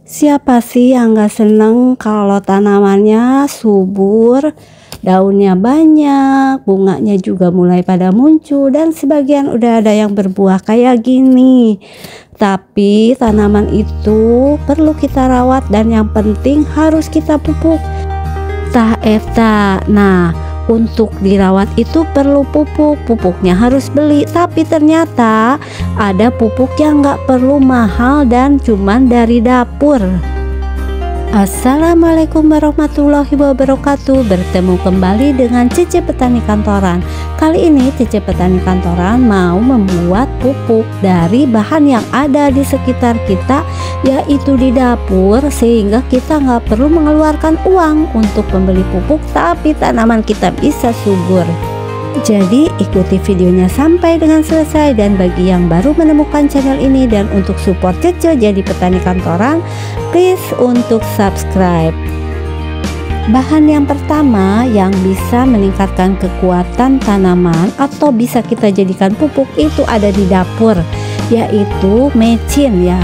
Siapa sih yang gak seneng kalau tanamannya subur, daunnya banyak, bunganya juga mulai pada muncul, dan sebagian udah ada yang berbuah kayak gini. Tapi tanaman itu perlu kita rawat dan yang penting harus kita pupuk. Nah, untuk dirawat itu perlu pupuknya harus beli, tapi ternyata ada pupuk yang nggak perlu mahal dan cuman dari dapur. Assalamualaikum warahmatullahi wabarakatuh. Bertemu kembali dengan Cece Petani Kantoran. Kali ini Cece Petani Kantoran mau membuat pupuk dari bahan yang ada di sekitar kita, yaitu di dapur, sehingga kita nggak perlu mengeluarkan uang untuk membeli pupuk, tapi tanaman kita bisa subur. Jadi ikuti videonya sampai dengan selesai, dan bagi yang baru menemukan channel ini dan untuk support Cece jadi petani kantoran, please untuk subscribe. Bahan yang pertama yang bisa meningkatkan kekuatan tanaman atau bisa kita jadikan pupuk itu ada di dapur, yaitu mecin ya.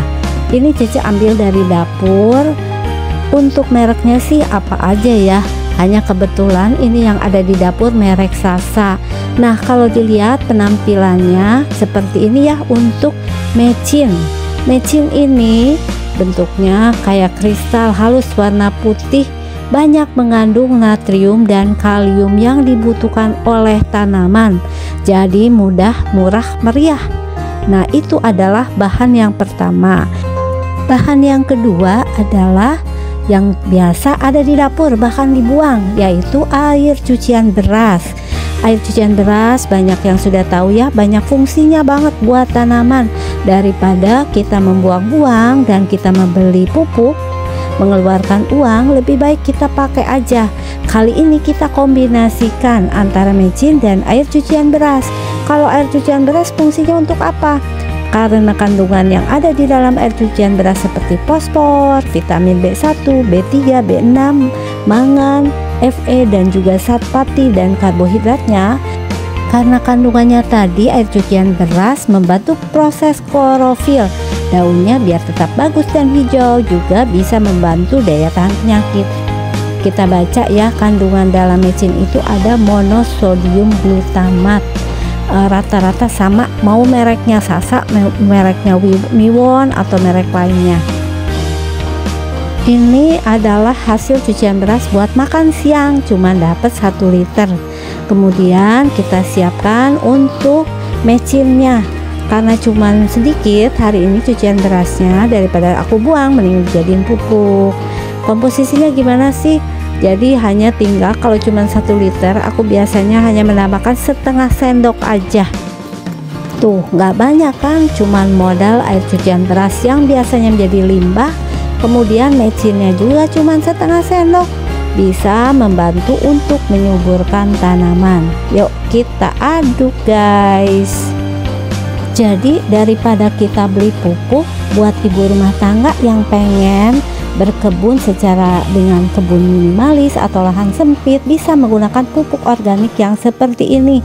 Ini Cece ambil dari dapur. Untuk mereknya sih apa aja ya, hanya kebetulan ini yang ada di dapur merek Sasa. Nah, kalau dilihat penampilannya seperti ini ya untuk mecin. Mecin ini bentuknya kayak kristal halus warna putih, banyak mengandung natrium dan kalium yang dibutuhkan oleh tanaman. Jadi mudah, murah, meriah. Nah, itu adalah bahan yang pertama. Bahan yang kedua adalah yang biasa ada di dapur bahkan dibuang, yaitu air cucian beras. Air cucian beras banyak yang sudah tahu ya, banyak fungsinya banget buat tanaman. Daripada kita membuang-buang dan kita membeli pupuk, mengeluarkan uang, lebih baik kita pakai aja. Kali ini kita kombinasikan antara mecin dan air cucian beras. Kalau air cucian beras fungsinya untuk apa? Karena kandungan yang ada di dalam air cucian beras seperti fosfor, vitamin B1, B3, B6, mangan, Fe dan juga zat pati dan karbohidratnya. Karena kandungannya tadi, air cucian beras membantu proses klorofil daunnya biar tetap bagus dan hijau, juga bisa membantu daya tahan penyakit. Kita baca ya, kandungan dalam mecin itu ada monosodium glutamat. Rata-rata sama, mau mereknya Sasa, mereknya Miwon atau merek lainnya. Ini adalah hasil cucian beras buat makan siang, cuma dapat 1 liter. Kemudian kita siapkan untuk mecinnya. Karena cuma sedikit hari ini cucian berasnya, daripada aku buang mending jadiin pupuk. Komposisinya gimana sih? Jadi hanya tinggal, kalau cuma 1 liter aku biasanya hanya menambahkan setengah sendok aja. Tuh nggak banyak kan, cuman modal air cucian beras yang biasanya menjadi limbah, kemudian mecinnya juga cuma setengah sendok, bisa membantu untuk menyuburkan tanaman. Yuk kita aduk guys. Jadi daripada kita beli pupuk, buat ibu rumah tangga yang pengen berkebun secara dengan kebun minimalis atau lahan sempit, bisa menggunakan pupuk organik yang seperti ini.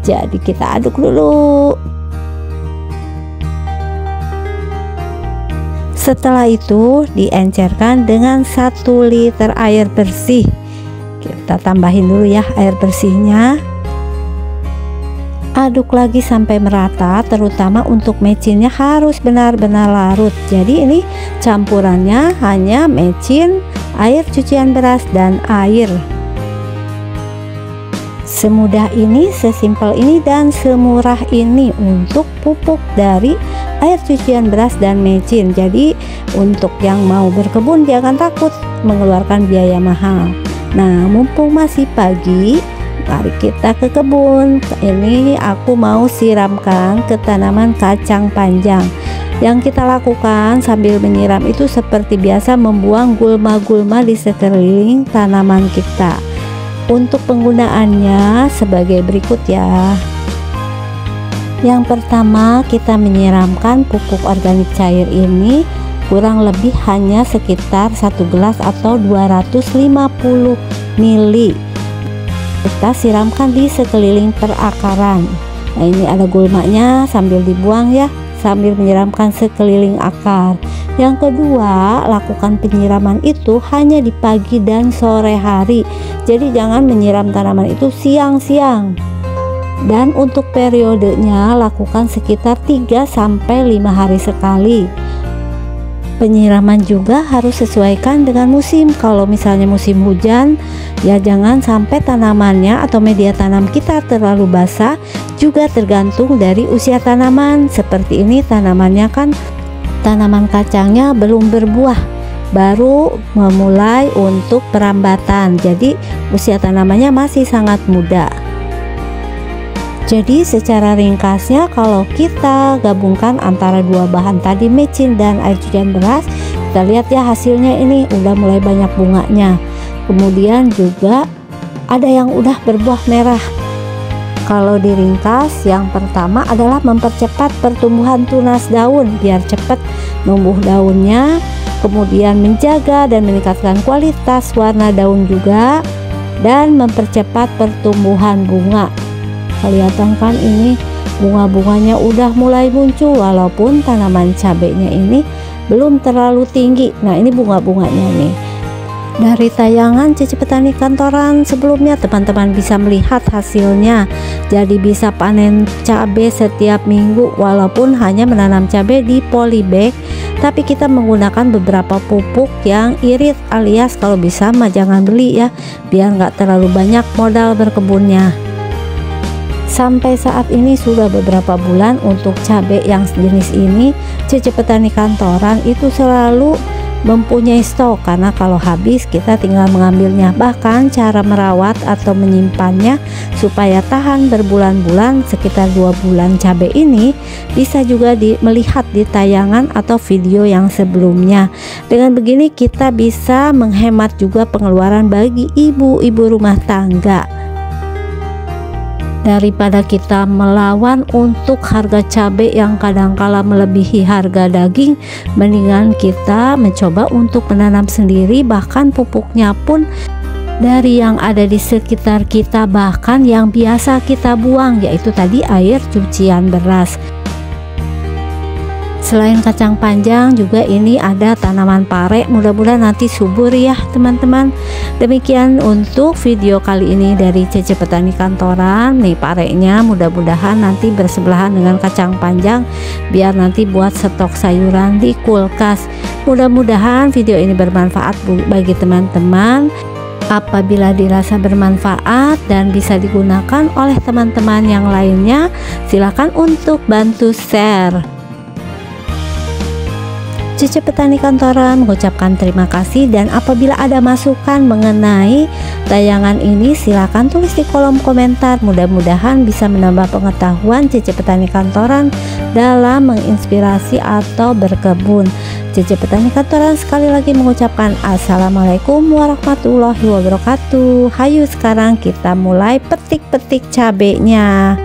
Jadi kita aduk dulu. Setelah itu diencerkan dengan 1 liter air bersih. Kita tambahin dulu ya air bersihnya. Aduk lagi sampai merata, terutama untuk mecinnya harus benar-benar larut. Jadi ini campurannya hanya mecin, air cucian beras, dan air. Semudah ini, sesimpel ini, dan semurah ini untuk pupuk dari air cucian beras dan mecin. Jadi untuk yang mau berkebun jangan takut mengeluarkan biaya mahal. Nah, mumpung masih pagi, mari kita ke kebun. Ini aku mau siramkan ke tanaman kacang panjang. Yang kita lakukan sambil menyiram itu seperti biasa, membuang gulma-gulma di sekeliling tanaman kita. Untuk penggunaannya sebagai berikut ya. Yang pertama, kita menyiramkan pupuk organik cair ini kurang lebih hanya sekitar 1 gelas atau 250 ml. Kita siramkan di sekeliling perakaran. Nah, ini ada gulmanya, sambil dibuang ya, sambil menyiramkan sekeliling akar. Yang kedua, lakukan penyiraman itu hanya di pagi dan sore hari. Jadi jangan menyiram tanaman itu siang-siang. Dan untuk periodenya lakukan sekitar 3-5 hari sekali. Penyiraman juga harus sesuaikan dengan musim. Kalau misalnya musim hujan, ya jangan sampai tanamannya atau media tanam kita terlalu basah. Juga tergantung dari usia tanaman. Seperti ini tanamannya kan tanaman kacangnya belum berbuah, baru memulai untuk perambatan. Jadi usia tanamannya masih sangat muda. Jadi secara ringkasnya, kalau kita gabungkan antara dua bahan tadi, mecin dan air cucian beras, kita lihat ya hasilnya ini udah mulai banyak bunganya. Kemudian juga ada yang udah berbuah merah. Kalau diringkas, yang pertama adalah mempercepat pertumbuhan tunas daun biar cepat numbuh daunnya, kemudian menjaga dan meningkatkan kualitas warna daun juga, dan mempercepat pertumbuhan bunga. Kelihatan kan ini bunga-bunganya udah mulai muncul walaupun tanaman cabenya ini belum terlalu tinggi. Nah, ini bunga-bunganya nih. Dari tayangan Cece Petani Kantoran sebelumnya, teman-teman bisa melihat hasilnya. Jadi bisa panen cabai setiap minggu walaupun hanya menanam cabai di polybag, tapi kita menggunakan beberapa pupuk yang irit, alias kalau bisa mah jangan beli ya, biar nggak terlalu banyak modal berkebunnya. Sampai saat ini sudah beberapa bulan untuk cabai yang jenis ini Cece Petani Kantoran itu selalu mempunyai stok, karena kalau habis kita tinggal mengambilnya. Bahkan cara merawat atau menyimpannya supaya tahan berbulan-bulan, sekitar 2 bulan cabai ini, bisa juga melihat di tayangan atau video yang sebelumnya. Dengan begini kita bisa menghemat juga pengeluaran bagi ibu-ibu rumah tangga. Daripada kita melawan untuk harga cabai yang kadangkala melebihi harga daging, mendingan kita mencoba untuk menanam sendiri, bahkan pupuknya pun dari yang ada di sekitar kita, bahkan yang biasa kita buang, yaitu tadi air cucian beras. Selain kacang panjang juga ini ada tanaman pare, mudah-mudahan nanti subur ya teman-teman. Demikian untuk video kali ini dari Cece Petani Kantoran. Nih parenya mudah-mudahan nanti bersebelahan dengan kacang panjang biar nanti buat stok sayuran di kulkas. Mudah-mudahan video ini bermanfaat bagi teman-teman. Apabila dirasa bermanfaat dan bisa digunakan oleh teman-teman yang lainnya, silakan untuk bantu share. Cece Petani Kantoran mengucapkan terima kasih, dan apabila ada masukan mengenai tayangan ini silakan tulis di kolom komentar. Mudah-mudahan bisa menambah pengetahuan Cece Petani Kantoran dalam menginspirasi atau berkebun. Cece Petani Kantoran sekali lagi mengucapkan assalamualaikum warahmatullahi wabarakatuh. Hayu sekarang kita mulai petik-petik cabenya.